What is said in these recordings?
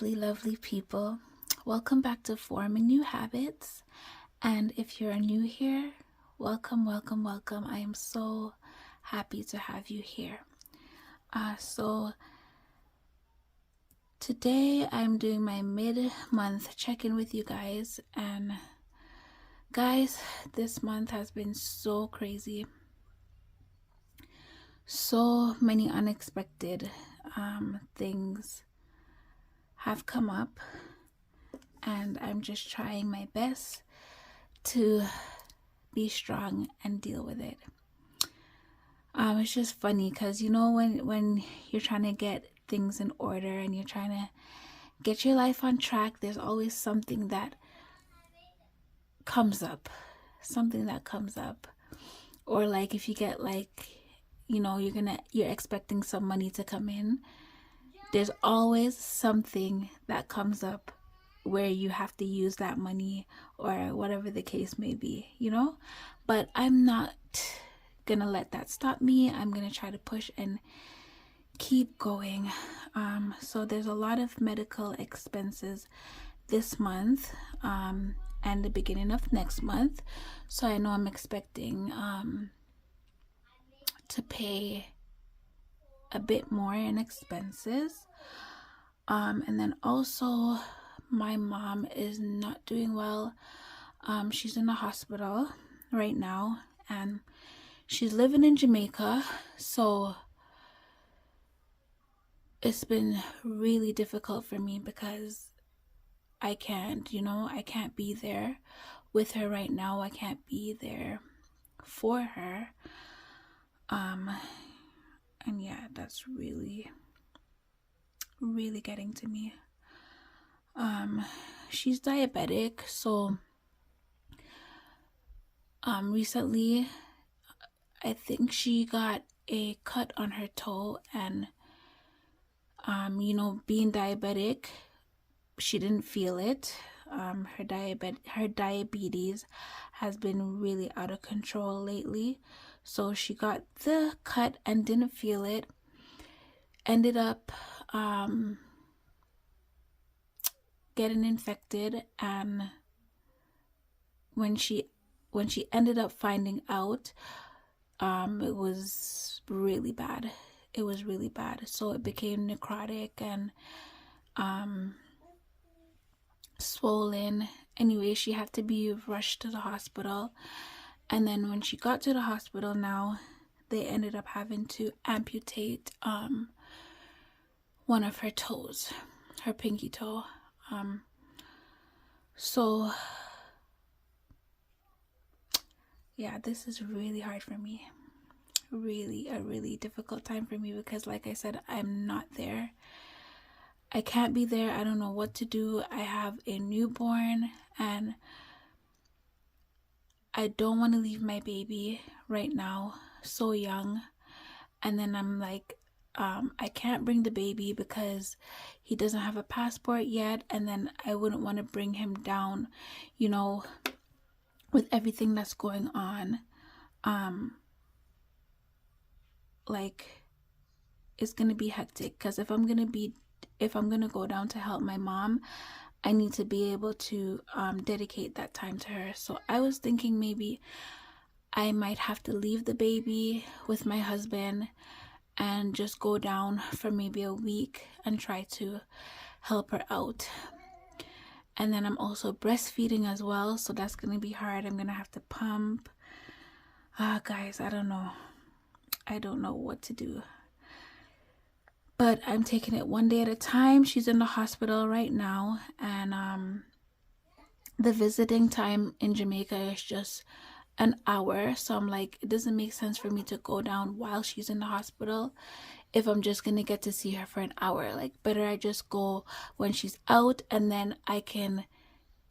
lovely people. Welcome back to Forming New Habits. And if you're new here, welcome. I am so happy to have you here. So today I'm doing my mid-month check-in with you guys. And guys, this month has been so crazy. So many unexpected things have come up, and I'm just trying my best to be strong and deal with it. It's just funny because when you're trying to get things in order and you're trying to get your life on track, there's always something that comes up, or like if you get you're expecting some money to come in, there's always something that comes up where you have to use that money or whatever the case may be, but I'm not gonna let that stop me. I'm gonna try to push and keep going. So there's a lot of medical expenses this month and the beginning of next month, so I know I'm expecting to pay a bit more in expenses. And then also my mom is not doing well. She's in the hospital right now, and she's living in Jamaica, so it's been really difficult for me because I can't be there with her right now. I can't be there for her. And yeah, that's really getting to me. She's diabetic, so recently I think she got a cut on her toe, and being diabetic, she didn't feel it. Her diabetes has been really out of control lately, so she got the cut and didn't feel it. Ended up getting infected, and when she ended up finding out, it was really bad. So it became necrotic and swollen. Anyway, she had to be rushed to the hospital, and then when she got to the hospital, now they ended up having to amputate one of her toes, her pinky toe. So yeah, this is really hard for me. Really a really difficult time for me because, like I said, I'm not there. I can't be there. I don't know what to do. I have a newborn, and I don't want to leave my baby right now, so young. And then I'm like, I can't bring the baby because he doesn't have a passport yet, and then I wouldn't want to bring him down, with everything that's going on. Like, it's gonna be hectic because if I'm gonna go down to help my mom, I need to be able to dedicate that time to her. So I was thinking maybe I might have to leave the baby with my husband and just go down for maybe a week and try to help her out. And then I'm also breastfeeding as well, so that's gonna be hard. I'm gonna have to pump. Guys, I don't know what to do, but I'm taking it one day at a time. She's in the hospital right now, and the visiting time in Jamaica is just an hour, so I'm like, it doesn't make sense for me to go down while she's in the hospital if I'm just gonna get to see her for an hour. Like, better I just go when she's out, and then I can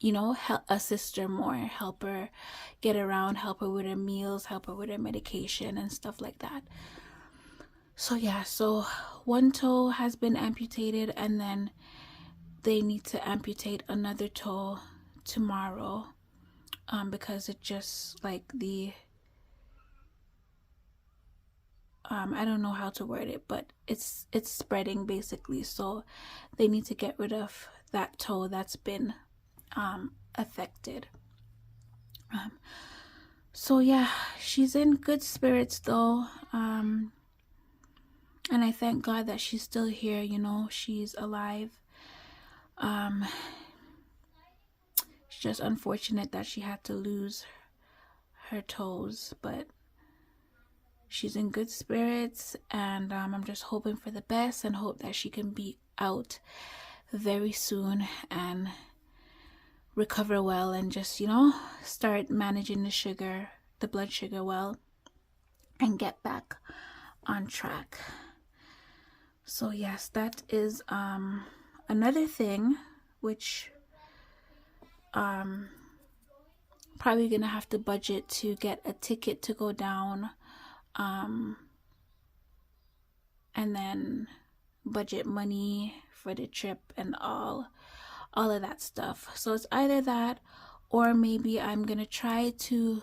help assist her more, help her get around, help her with her meals, help her with her medication and stuff like that. So yeah, so one toe has been amputated, and then they need to amputate another toe tomorrow, because it just like the I don't know how to word it, but it's spreading basically. So they need to get rid of that toe that's been affected. So yeah, she's in good spirits though. And I thank God that she's still here, you know, she's alive. It's just unfortunate that she had to lose her toes, but she's in good spirits, and I'm just hoping for the best and hope that she can be out very soon and recover well and just, you know, start managing the blood sugar well, and get back on track. So yes, that is another thing which probably gonna have to budget to get a ticket to go down, and then budget money for the trip and all of that stuff. So it's either that, or maybe I'm gonna try to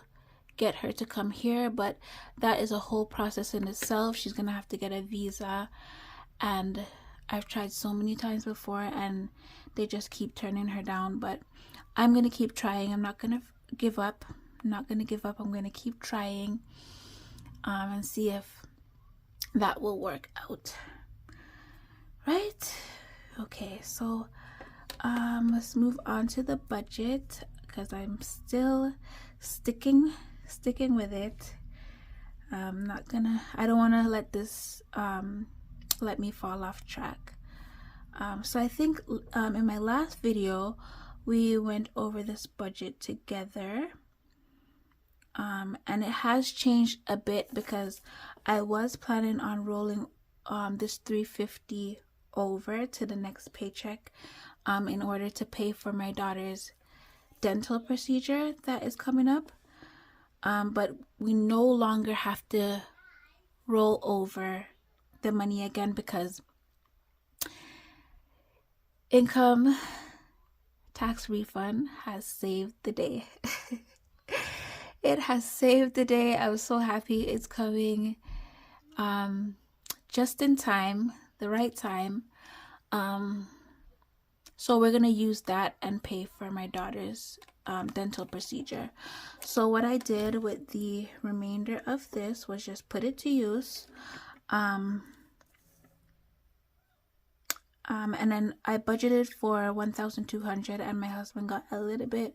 get her to come here, but that is a whole process in itself. She's gonna have to get a visa, and I've tried so many times before and they just keep turning her down. But I'm gonna keep trying. I'm not gonna give up. I'm gonna keep trying, and see if that will work out. Right? Okay, so let's move on to the budget, because I'm still sticking with it. I don't want to let this let me fall off track. So I think in my last video we went over this budget together, and it has changed a bit because I was planning on rolling this $350 over to the next paycheck in order to pay for my daughter's dental procedure that is coming up, but we no longer have to roll over the money again because income tax refund has saved the day. It has saved the day. I was so happy it's coming just in time, the right time. So we're gonna use that and pay for my daughter's dental procedure. So what I did with the remainder of this was just put it to use, and then I budgeted for $1,200, and my husband got a little bit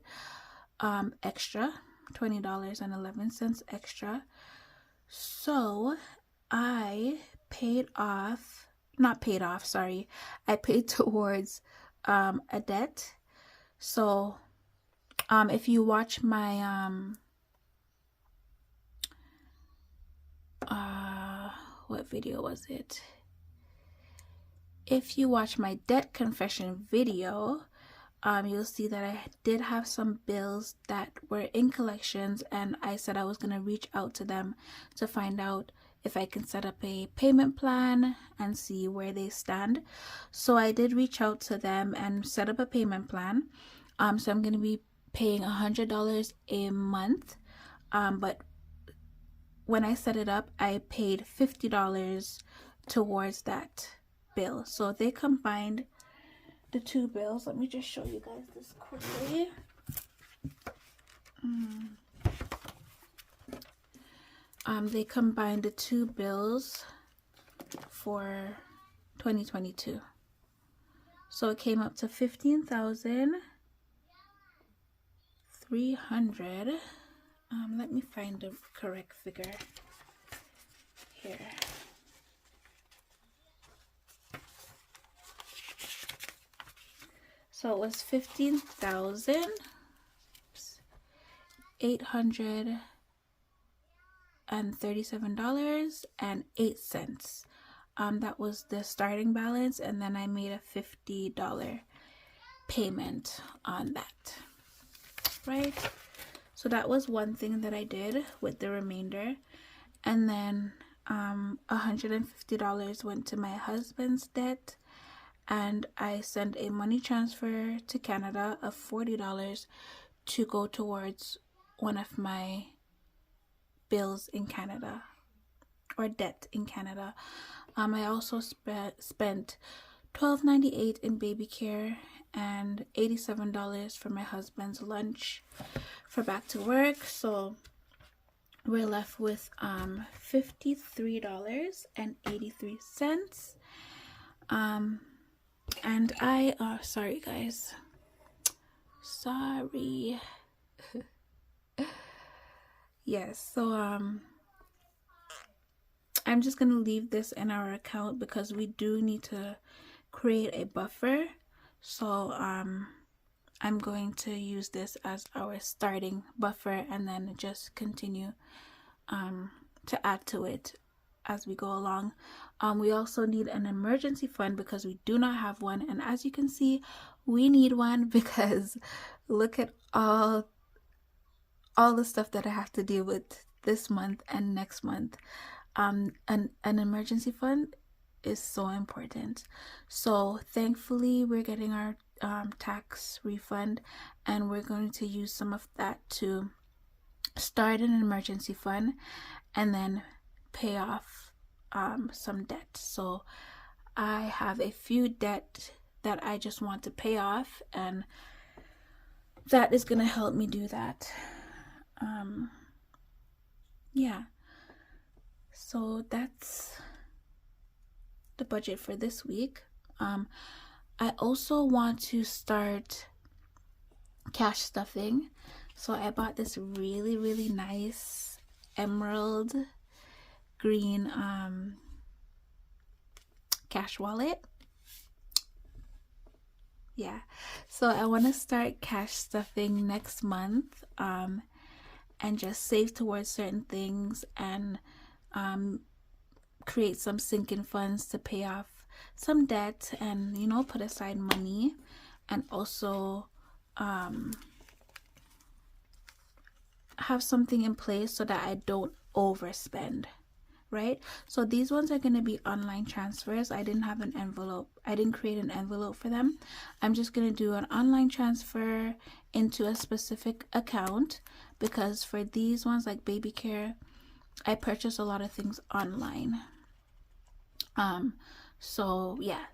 extra, $20.11 extra. So I paid towards a debt. So if you watch my what video was it? If you watch my debt confession video, you'll see that I did have some bills that were in collections, and I said I was going to reach out to them to find out if I can set up a payment plan and see where they stand. So I did reach out to them and set up a payment plan. So I'm going to be paying $100 a month, but when I set it up, I paid $50 towards that bill. So they combined the two bills. Let me just show you guys this quickly. They combined the two bills for 2022. So it came up to $15,300. Let me find the correct figure here. So it was $15,837.08. That was the starting balance, and then I made a $50 payment on that. Right? So that was one thing that I did with the remainder. And then $150 went to my husband's debt, and I sent a money transfer to Canada of $40 to go towards one of my bills in Canada. or debt in Canada. I also spent $12.98 in baby care and $87 for my husband's lunch for back to work. So we're left with $53.83. And sorry guys, sorry. Yes, so I'm just gonna leave this in our account because we do need to create a buffer. So I'm going to use this as our starting buffer and then just continue to add to it as we go along. We also need an emergency fund because we do not have one, and as you can see, we need one because look at all the stuff that I have to deal with this month and next month. An emergency fund is so important. So thankfully we're getting our tax refund, and we're going to use some of that to start an emergency fund and then pay off some debt. So I have a few debt that I just want to pay off, and that is going to help me do that. Yeah, so that's the budget for this week. I also want to start cash stuffing. So I bought this really nice emerald green cash wallet. Yeah, so I want to start cash stuffing next month, and just save towards certain things and create some sinking funds to pay off some debt, and put aside money, and also have something in place so that I don't overspend, right? So these ones are going to be online transfers. I didn't have an envelope. I didn't create an envelope for them. I'm just going to do an online transfer into a specific account, because for these ones like baby care, I purchase a lot of things online. So yeah,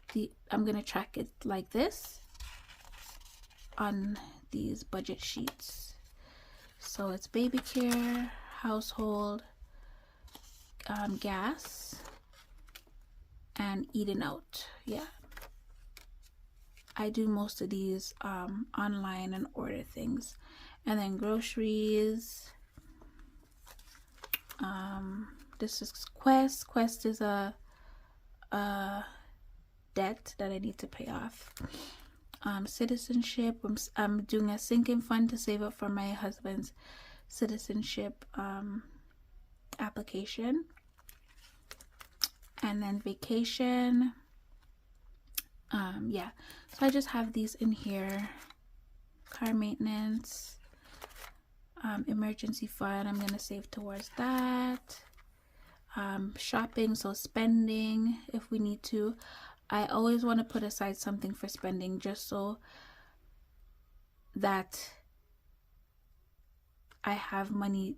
I'm going to track it like this on these budget sheets. So it's baby care, household, gas, and eating out. Yeah, I do most of these online and order things. And then groceries. This is Quest is a debt that I need to pay off. Citizenship, I'm doing a sinking fund to save up for my husband's citizenship application. And then vacation. Yeah, so I just have these in here. Car maintenance, emergency fund, I'm gonna save towards that. Shopping, so spending if we need to. I always want to put aside something for spending, just so that I have money.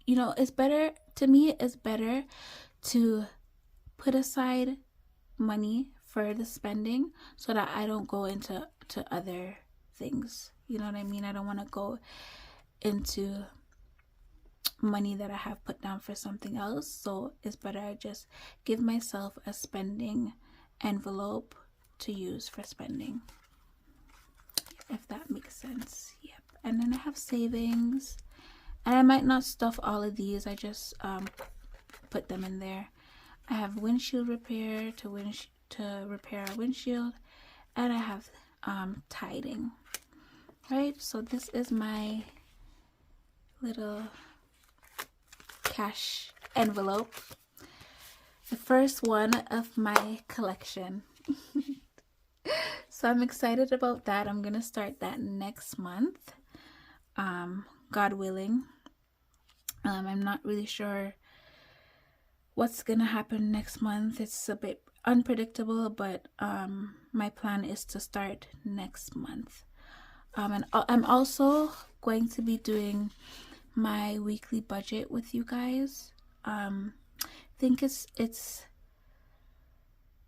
It's better to me, it's better to put aside money for the spending so that I don't go into other things. You know what I mean? I don't want to go into money that I have put down for something else. So it's better I just give myself a spending envelope to use for spending, if that makes sense. Yep. And then I have savings, and I might not stuff all of these. I just put them in there. I have windshield repair to repair a windshield, and I have tiding. Right, so this is my little cash envelope, the first one of my collection. So I'm excited about that. I'm gonna start that next month, God willing. I'm not really sure what's gonna happen next month. It's a bit unpredictable, but my plan is to start next month. And I'm also going to be doing my weekly budget with you guys. think it's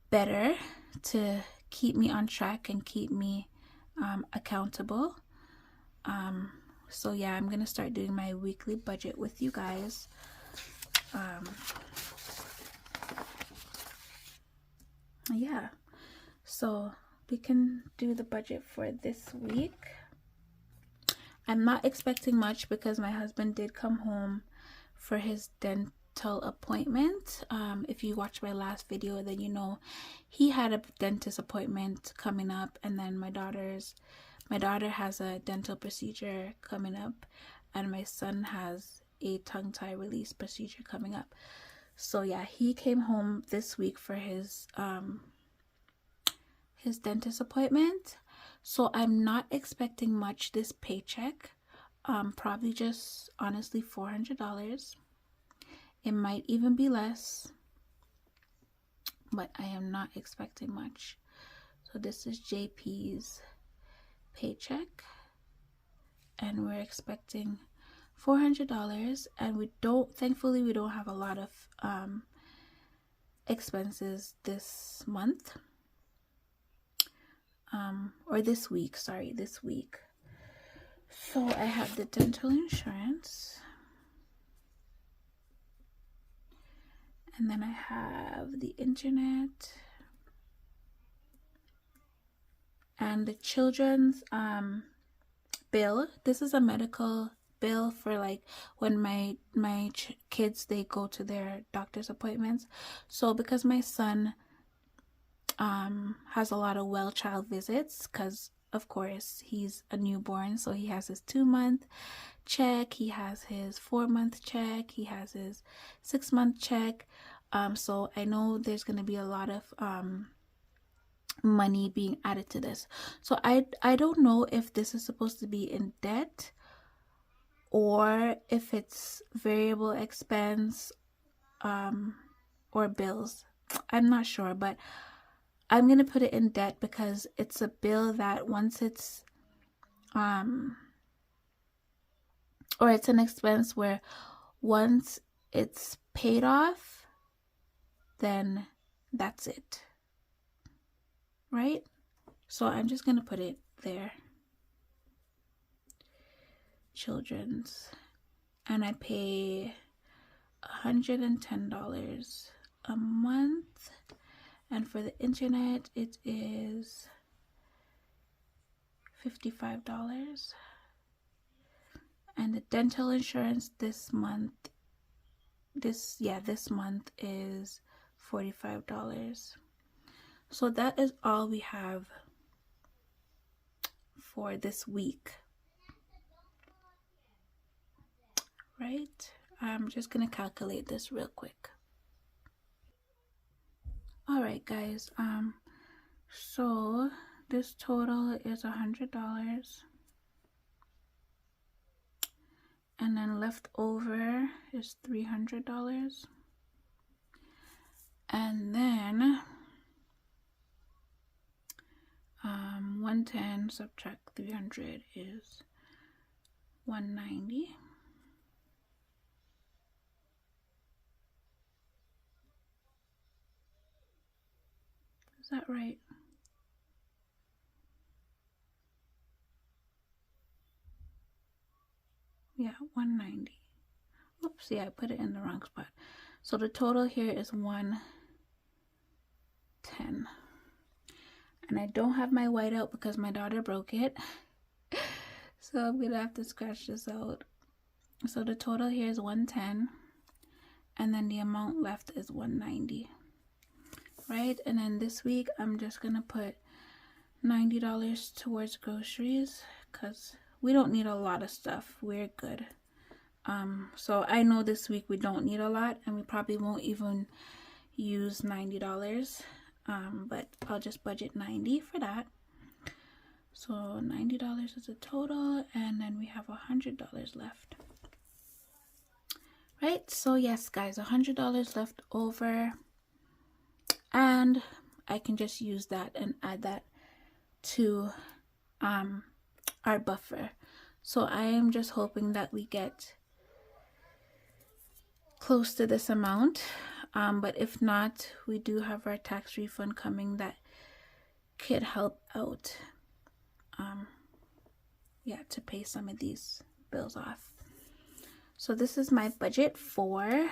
better to keep me on track and keep me accountable. So yeah, I'm gonna start doing my weekly budget with you guys. Yeah, so we can do the budget for this week. I'm not expecting much because my husband did come home for his dental appointment. If you watched my last video, then you know he had a dentist appointment coming up, and then my daughter has a dental procedure coming up, and my son has a tongue tie release procedure coming up. So yeah, he came home this week for his dentist appointment. So I'm not expecting much this paycheck. Probably just honestly $400. It might even be less, but I am not expecting much. So this is JP's paycheck, and we're expecting $400, and thankfully we don't have a lot of expenses this month, or this week, this week. So I have the dental insurance, and then I have the internet and the children's bill. This is a medical bill for like when my kids, they go to their doctor's appointments. So because my son has a lot of well child visits, because of course he's a newborn, so he has his 2-month check, he has his 4-month check, he has his 6-month check. So I know there's going to be a lot of money being added to this. So I don't know if this is supposed to be in debt or if it's variable expense or bills. I'm not sure, but I'm gonna put it in debt because it's a bill that once it's or it's an expense where once it's paid off, then that's it, right? So I'm just gonna put it there. Children's, and I pay $110 a month, and for the internet it is $55, and the dental insurance this month is $45. So that is all we have for this week, right? I'm just gonna calculate this real quick. All right, guys, so this total is $100, and then left over is $300, and then 110 subtract 300 is 190. Is that right? Yeah, 190. Oops, yeah, I put it in the wrong spot. So the total here is 110. And I don't have my whiteout because my daughter broke it. So I'm gonna have to scratch this out. So the total here is 110, and then the amount left is 190, right? And then this week I'm just gonna put $90 towards groceries because we don't need a lot of stuff. We're good. So I know this week we don't need a lot, and we probably won't even use $90, but I'll just budget 90 for that. So $90 is the total, and then we have $100 left, right? So yes, guys, $100 left over, and I can just use that and add that to our buffer. So I am just hoping that we get close to this amount. But if not, we do have our tax refund coming that could help out, yeah, to pay some of these bills off. So this is my budget for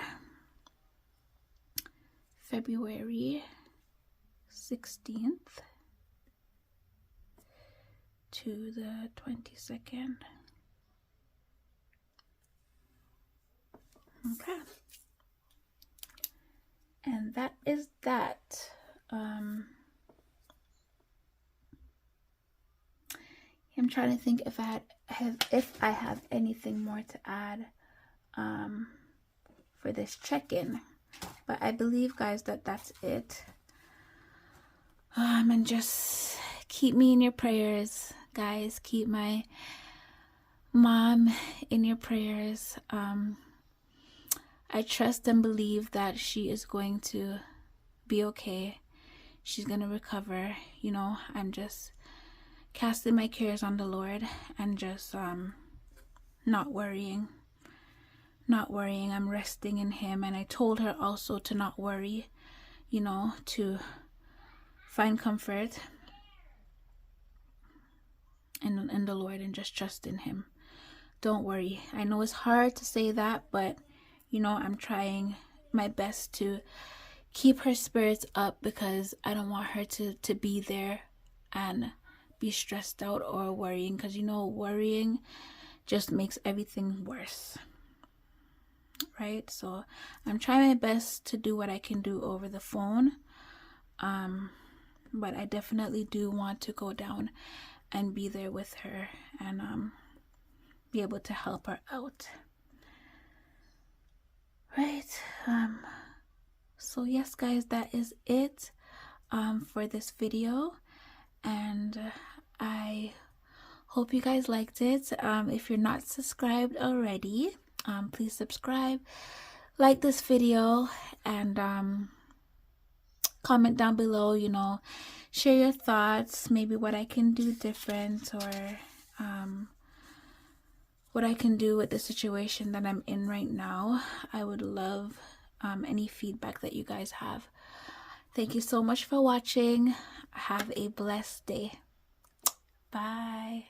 February 16th to the 22nd. Okay. And that is that. I'm trying to think if I have anything more to add for this check-in, but I believe, guys, that that's it. And just keep me in your prayers, guys. Keep my mom in your prayers. I trust and believe that she is going to be okay. She's gonna recover. You know, I'm just casting my cares on the Lord and just not worrying. I'm resting in Him. And I told her also to not worry, you know, to find comfort in the Lord and just trust in Him. Don't worry. I know it's hard to say that, but you know, I'm trying my best to keep her spirits up, because I don't want her to be there and be stressed out or worrying, because you know, worrying just makes everything worse, right? So I'm trying my best to do what I can do over the phone, but I definitely do want to go down and be there with her and be able to help her out, right? So yes, guys, that is it for this video, and I hope you guys liked it. If you're not subscribed already, please subscribe, like this video, and comment down below, you know, share your thoughts, maybe what I can do different, or what I can do with the situation that I'm in right now. I would love any feedback that you guys have. Thank you so much for watching. Have a blessed day. Bye.